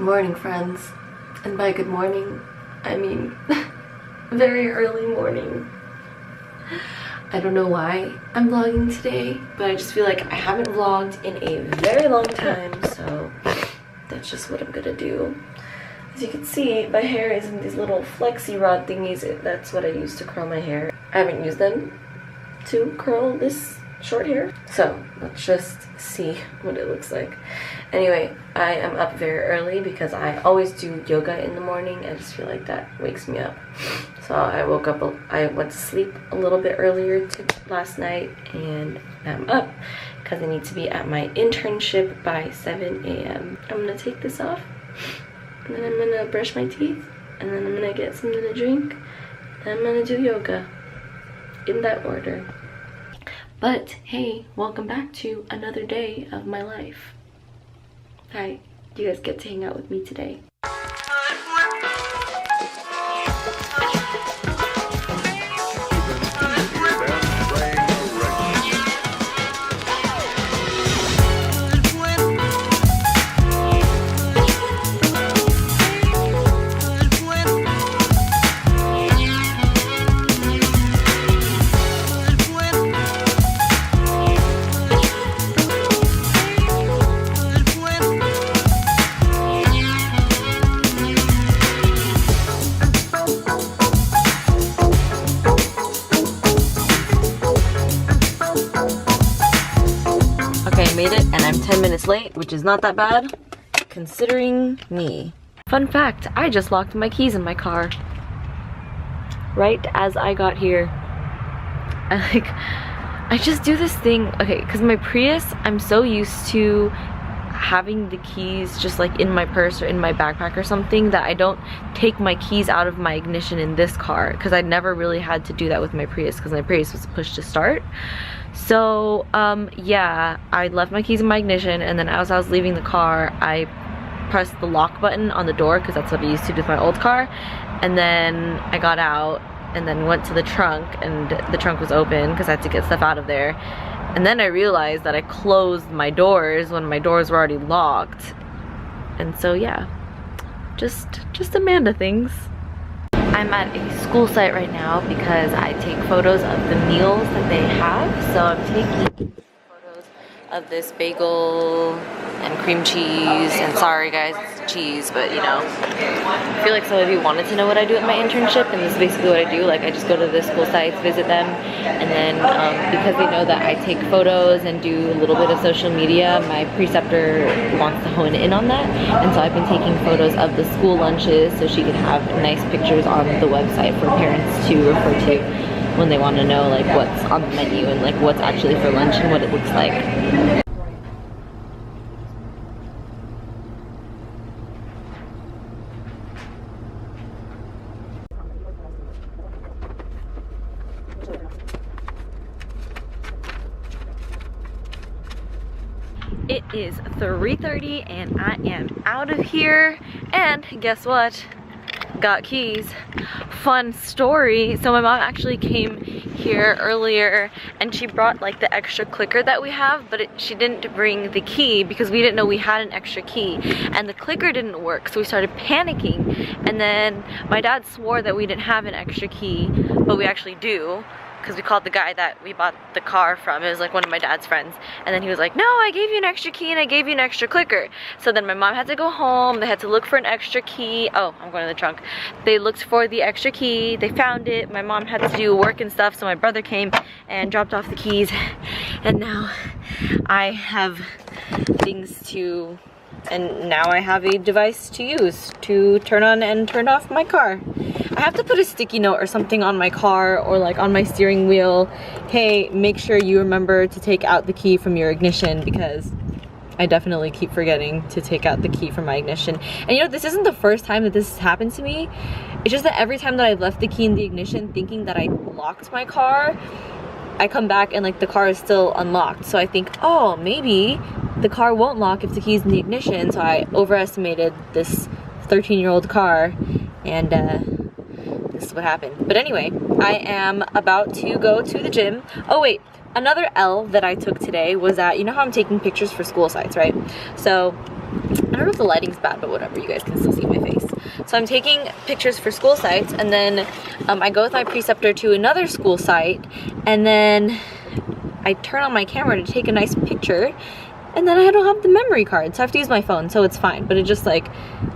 morning, friends. And by good morning, I mean very early morning. I don't know why I'm vlogging today, but I just feel like I haven't vlogged in a very long time, so that's just what I'm gonna do. As you can see, my hair is in these little flexi rod thingies. That's what I use to curl my hair. I haven't used them to curl this short hair, so let's just see what it looks like. Anyway, I am up very early because I always do yoga in the morning. I just feel like that wakes me up. So I woke up, I went to sleep a little bit earlier last night, and I'm up because I need to be at my internship by 7 a.m. I'm gonna take this off, and then I'm gonna brush my teeth, and then I'm gonna get something to drink, and I'm gonna do yoga in that order. But hey, welcome back to another day of my life. Hi, you guys get to hang out with me today. Made it, and I'm 10 minutes late, which is not that bad considering me. Fun fact, I just locked my keys in my car right as I got here. I just do this thing, okay, because my Prius, I'm so used to having the keys just like in my purse or in my backpack or something, that I don't take my keys out of my ignition in this car, because I never really had to do that with my Prius because my Prius was push to start. So yeah, I left my keys in my ignition, and then as I was leaving the car, I pressed the lock button on the door because that's what I used to do with my old car, and then I got out and then went to the trunk, and the trunk was open because I had to get stuff out of there. And then I realized that I closed my doors when my doors were already locked. And so yeah, just Amanda things. I'm at a school site right now because I take photos of the meals that they have. So I'm taking photos of this bagel and cream cheese, and sorry guys, it's cheese, but you know, I feel like some of you wanted to know what I do at my internship, and this is basically what I do. Like, I just go to the school sites, visit them, and then because they know that I take photos and do a little bit of social media, my preceptor wants to hone in on that, and so I've been taking photos of the school lunches so she can have nice pictures on the website for parents to refer to when they want to know like what's on the menu and like what's actually for lunch and what it looks like. It is 3:30 and I am out of here, and guess what? Got keys. Fun story. So my mom actually came here earlier and she brought like the extra clicker that we have, but she didn't bring the key because we didn't know we had an extra key, and the clicker didn't work, so we started panicking. And then my dad swore that we didn't have an extra key, but we actually do, because we called the guy that we bought the car from. It was like one of my dad's friends, and then he was like, no, I gave you an extra key and I gave you an extra clicker. So then my mom had to go home, they had to look for an extra key. Oh, I'm going to the trunk. They looked for the extra key, they found it, my mom had to do work and stuff, so my brother came and dropped off the keys, and now I have things to, and now I have a device to use to turn on and turn off my car. I have to put a sticky note or something on my car or like on my steering wheel. Hey, make sure you remember to take out the key from your ignition, because I definitely keep forgetting to take out the key from my ignition. And you know, this isn't the first time that this has happened to me. It's just that every time that I've left the key in the ignition thinking that I locked my car, I come back and like the car is still unlocked. So I think, oh, maybe the car won't lock if the key's in the ignition. So I overestimated this 13-year-old car, and this is what happened. But anyway, I am about to go to the gym. Oh wait, another L that I took today was that, you know how I'm taking pictures for school sites, right? So don't know if the lighting's bad, but whatever, you guys can still see my face. So I'm taking pictures for school sites, and then I go with my preceptor to another school site, and then I turn on my camera to take a nice picture, and then I don't have the memory card, so I have to use my phone, so it's fine. But it just like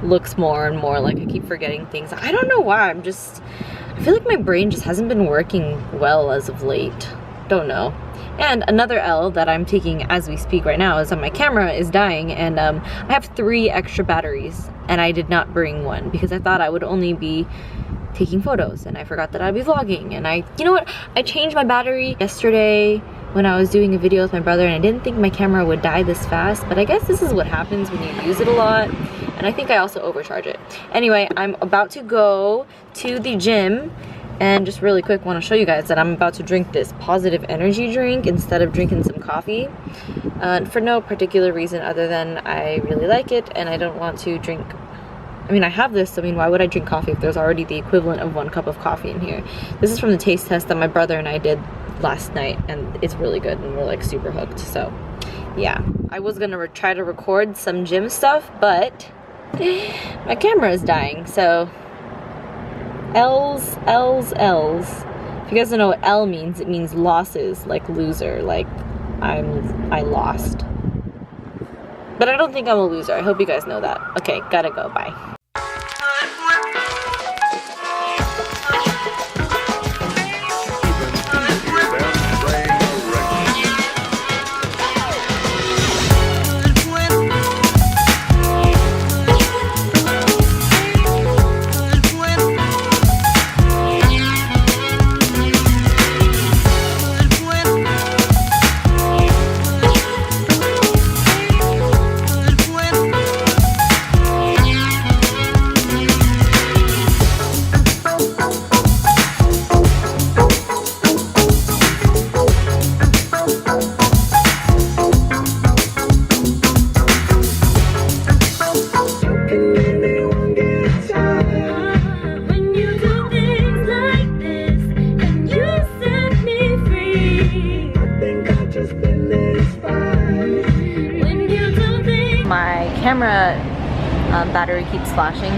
looks more and more like I keep forgetting things. I don't know why, I feel like my brain just hasn't been working well as of late. Don't know. And another L that I'm taking as we speak right now is that my camera is dying, and I have 3 extra batteries, and I did not bring one because I thought I would only be taking photos, and I forgot that I'd be vlogging. And you know what? I changed my battery yesterday when I was doing a video with my brother, and I didn't think my camera would die this fast, but I guess this is what happens when you use it a lot, and I think I also overcharge it. Anyway, I'm about to go to the gym, and just really quick want to show you guys that I'm about to drink this positive energy drink instead of drinking some coffee, for no particular reason other than I really like it, and I don't want to drink. I mean, I have this, so I mean, why would I drink coffee if there's already the equivalent of 1 cup of coffee in here? This is from the taste test that my brother and I did last night, and it's really good, and we're like super hooked. So yeah, I was gonna try to record some gym stuff, but my camera is dying, so L's. If you guys don't know what L means, it means losses, like loser, like I lost. But I don't think I'm a loser. I hope you guys know that. Okay, gotta go, bye. Camera battery keeps flashing,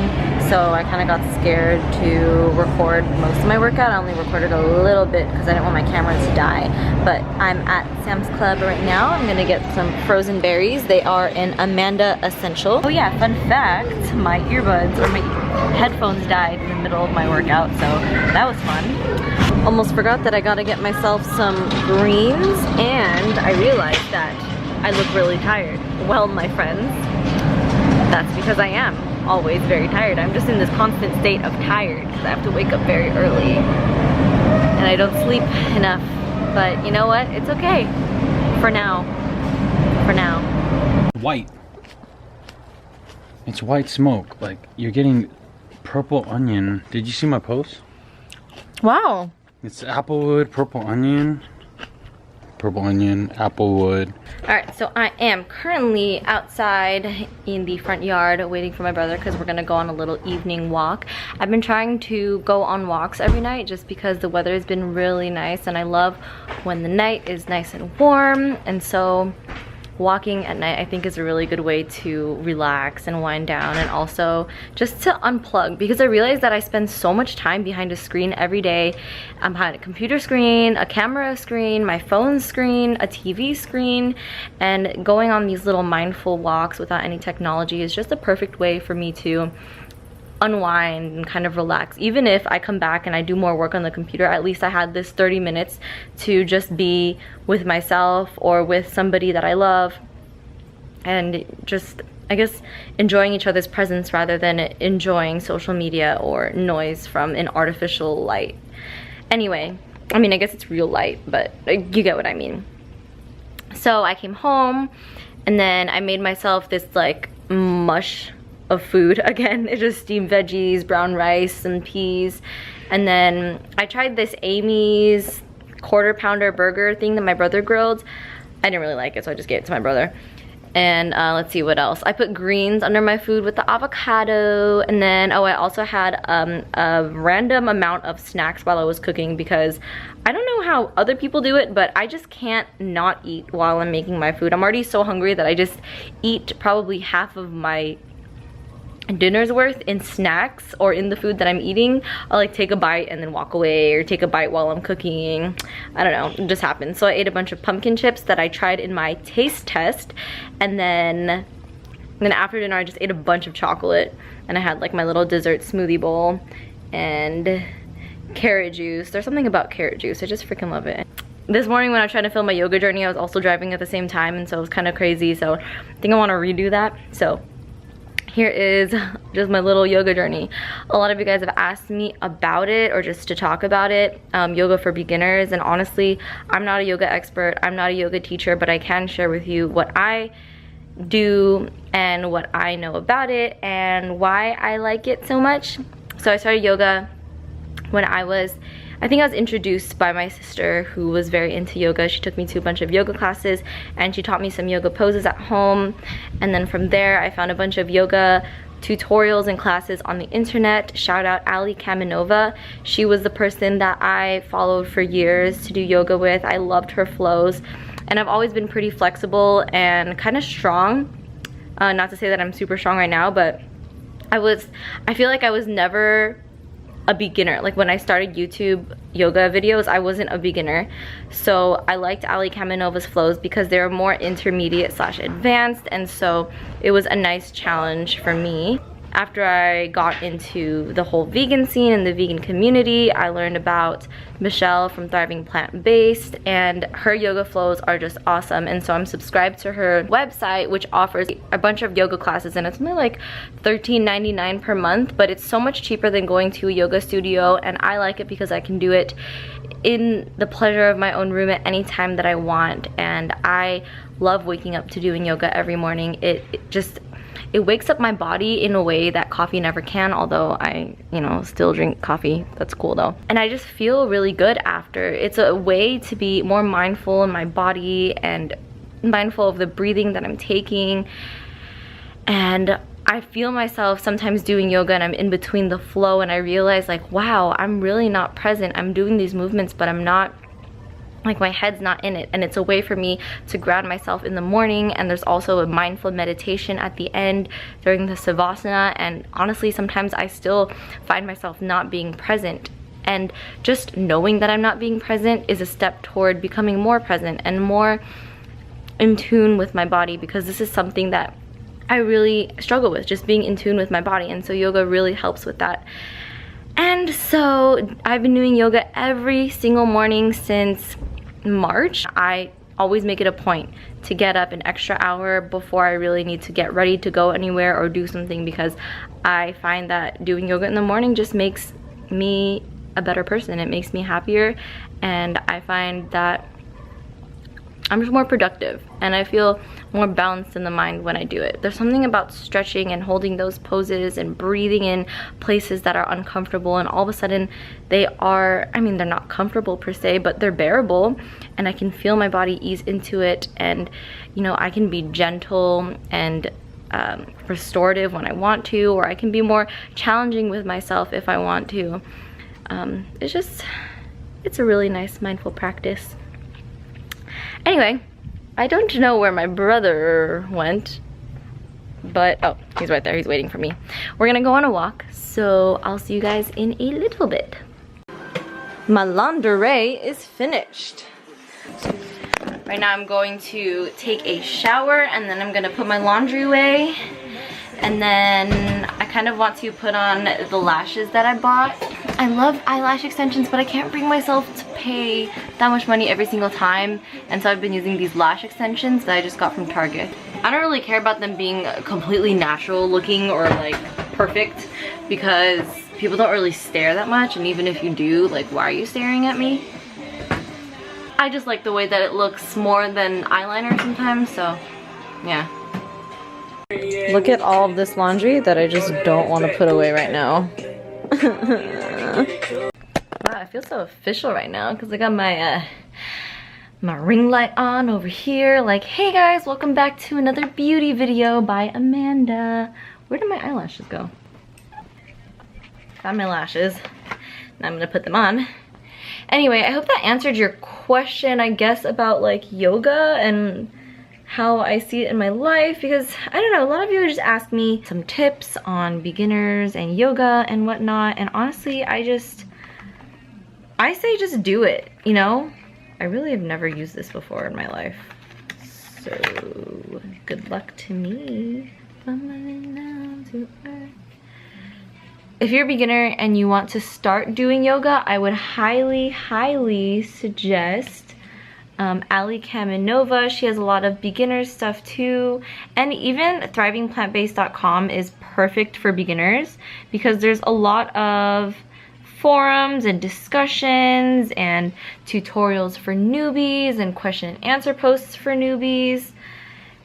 so I kind of got scared to record most of my workout. I only recorded a little bit because I didn't want my camera to die. But I'm at Sam's Club right now. I'm gonna get some frozen berries. They are an Amanda Essential. Oh yeah, fun fact, my earbuds or my headphones died in the middle of my workout, so that was fun. Almost forgot that I gotta get myself some greens, and I realized that I look really tired. Well, my friends, that's because I am always very tired. I'm just in this constant state of tired because I have to wake up very early and I don't sleep enough. But you know what? It's okay. For now. For now. White. It's white smoke. Like, you're getting purple onion. Did you see my post? Wow. It's applewood, purple onion, applewood. Alright, so I am currently outside in the front yard waiting for my brother because we're gonna go on a little evening walk. I've been trying to go on walks every night just because the weather has been really nice, and I love when the night is nice and warm, and so walking at night I think is a really good way to relax and wind down, and also just to unplug, because I realize that I spend so much time behind a screen every day. I'm behind a computer screen, a camera screen, my phone screen, a TV screen, and going on these little mindful walks without any technology is just a perfect way for me to unwind and kind of relax. Even if I come back and I do more work on the computer, at least I had this 30 minutes to just be with myself or with somebody that I love, and just, I guess, enjoying each other's presence rather than enjoying social media or noise from an artificial light. Anyway, I mean, I guess it's real light, but you get what I mean. So I came home and then I made myself this like mush of food again. It's just steamed veggies, brown rice, and peas. And then I tried this Amy's quarter pounder burger thing that my brother grilled. I didn't really like it, so I just gave it to my brother. And let's see what else. I put greens under my food with the avocado, and then I also had a random amount of snacks while I was cooking because I don't know know how other people do it, but I just can't not eat while I'm making my food. I'm already so hungry that I just eat probably half of my dinner's worth in snacks or in the food that I'm eating. I'll like take a bite and then walk away, or take a bite while I'm cooking. I don't know, it just happens. So I ate a bunch of pumpkin chips that I tried in my taste test, and then after dinner I just ate a bunch of chocolate, and I had like my little dessert smoothie bowl and carrot juice. There's something about carrot juice, I just freaking love it. This morning when I was trying to film my yoga journey, I was also driving at the same time, and so it was kind of crazy, so I think I want to redo that. So here is just my little yoga journey. A lot of you guys have asked me about it, or just to talk about it, yoga for beginners, and honestly, I'm not a yoga expert, I'm not a yoga teacher, but I can share with you what I do and what I know about it and why I like it so much. So I started yoga when I think I was introduced by my sister, who was very into yoga. She took me to a bunch of yoga classes and she taught me some yoga poses at home. And then from there, I found a bunch of yoga tutorials and classes on the internet. Shout out Ali Kaminova. She was the person that I followed for years to do yoga with. I loved her flows. And I've always been pretty flexible and kind of strong. Not to say that I'm super strong right now, but I feel like I was never a beginner. Like when I started YouTube yoga videos, I wasn't a beginner. So I liked Ali Kaminova's flows because they were more intermediate / advanced, and so it was a nice challenge for me. After I got into the whole vegan scene and the vegan community, I learned about Michelle from Thriving Plant Based, and her yoga flows are just awesome. And so I'm subscribed to her website, which offers a bunch of yoga classes, and it's only like $13.99 per month, but it's so much cheaper than going to a yoga studio, and I like it because I can do it in the pleasure of my own room at any time that I want. And I love waking up to doing yoga every morning. It wakes up my body in a way that coffee never can, although I, still drink coffee. That's cool though. And I just feel really good after. It's a way to be more mindful in my body and mindful of the breathing that I'm taking. And I feel myself sometimes doing yoga and I'm in between the flow and I realize like, wow, I'm really not present. I'm doing these movements, but I'm not, like my head's not in it. And it's a way for me to ground myself in the morning. And there's also a mindful meditation at the end during the savasana. And honestly, sometimes I still find myself not being present. And just knowing that I'm not being present is a step toward becoming more present and more in tune with my body, because this is something that I really struggle with, just being in tune with my body. And so yoga really helps with that. And so I've been doing yoga every single morning since March. I always make it a point to get up an extra hour before I really need to get ready to go anywhere or do something, because I find that doing yoga in the morning just makes me a better person. It makes me happier, and I find that I'm just more productive and I feel more balanced in the mind when I do it. There's something about stretching and holding those poses and breathing in places that are uncomfortable, and all of a sudden they are, they're not comfortable per se, but they're bearable, and I can feel my body ease into it, and I can be gentle and restorative when I want to, or I can be more challenging with myself if I want to. It's a really nice mindful practice. Anyway, I don't know where my brother went, but oh, he's right there, he's waiting for me. We're gonna go on a walk, so I'll see you guys in a little bit. My laundry is finished. Right now I'm going to take a shower, and then I'm gonna put my laundry away, and then I kind of want to put on the lashes that I bought. I love eyelash extensions, but I can't bring myself to pay that much money every single time, and so I've been using these lash extensions that I just got from Target. I don't really care about them being completely natural looking or like perfect, because people don't really stare that much, and even if you do, like, why are you staring at me? I just like the way that it looks more than eyeliner sometimes, so yeah. Look at all of this laundry that I just don't want to put away right now. Wow, I feel so official right now because I got my my ring light on over here. Like, hey guys, welcome back to another beauty video by Amanda. Where did my eyelashes go? Got my lashes. Now I'm gonna put them on. Anyway, I hope that answered your question, I guess, about like yoga and how I see it in my life, because I don't know, a lot of you just ask me some tips on beginners and yoga and whatnot, and honestly, I say just do it, you know? I really have never used this before in my life, so good luck to me. If you're a beginner and you want to start doing yoga, I would highly suggest Ali Kaminova. She has a lot of beginner stuff too, and even thrivingplantbased.com is perfect for beginners because there's a lot of forums and discussions and tutorials for newbies and question and answer posts for newbies,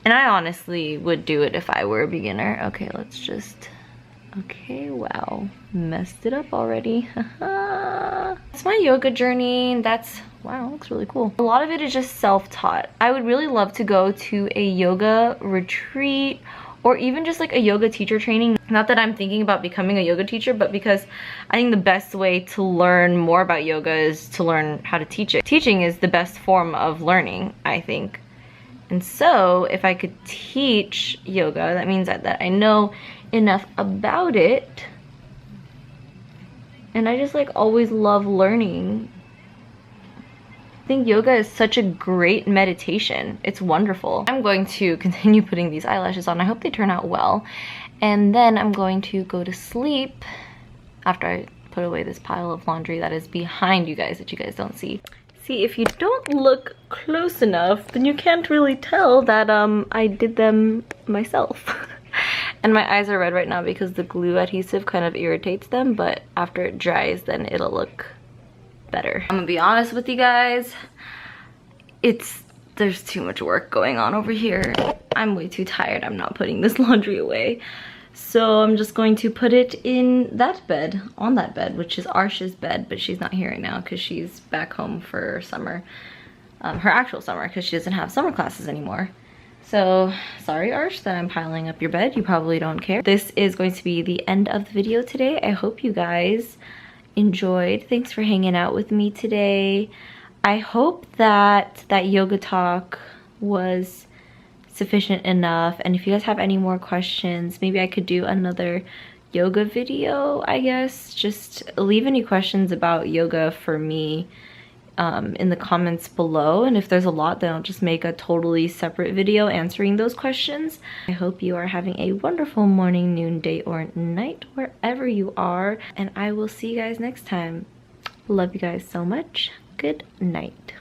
and I honestly would do it if I were a beginner. Okay, let's just, okay, wow, messed it up already. That's my yoga journey. That's, wow, looks really cool. A lot of it is just self-taught. I would really love to go to a yoga retreat or even just like a yoga teacher training. Not that I'm thinking about becoming a yoga teacher, but because I think the best way to learn more about yoga is to learn how to teach it. Teaching is the best form of learning, I think. And so if I could teach yoga, that means that I know enough about it. And I just like always love learning. I think yoga is such a great meditation. It's wonderful. I'm going to continue putting these eyelashes on. I hope they turn out well. And then I'm going to go to sleep after I put away this pile of laundry that is behind you guys that you guys don't see. See, if you don't look close enough, then you can't really tell that I did them myself. And my eyes are red right now because the glue adhesive kind of irritates them, but after it dries, then it'll look better. I'm gonna be honest with you guys, there's too much work going on over here. I'm way too tired. I'm not putting this laundry away. So I'm just going to put it in that bed, on that bed, which is Arsh's bed, but she's not here right now because she's back home for summer, her actual summer, because she doesn't have summer classes anymore. So sorry, Arsh, that I'm piling up your bed. You probably don't care. This is going to be the end of the video today. I hope you guys enjoyed. Thanks for hanging out with me today. I hope that yoga talk was sufficient enough, and if you guys have any more questions, maybe I could do another yoga video, I guess. Just leave any questions about yoga for me in the comments below, and if there's a lot, then I'll just make a totally separate video answering those questions. I hope you are having a wonderful morning, noon, day, or night wherever you are, and I will see you guys next time. Love you guys so much. Good night.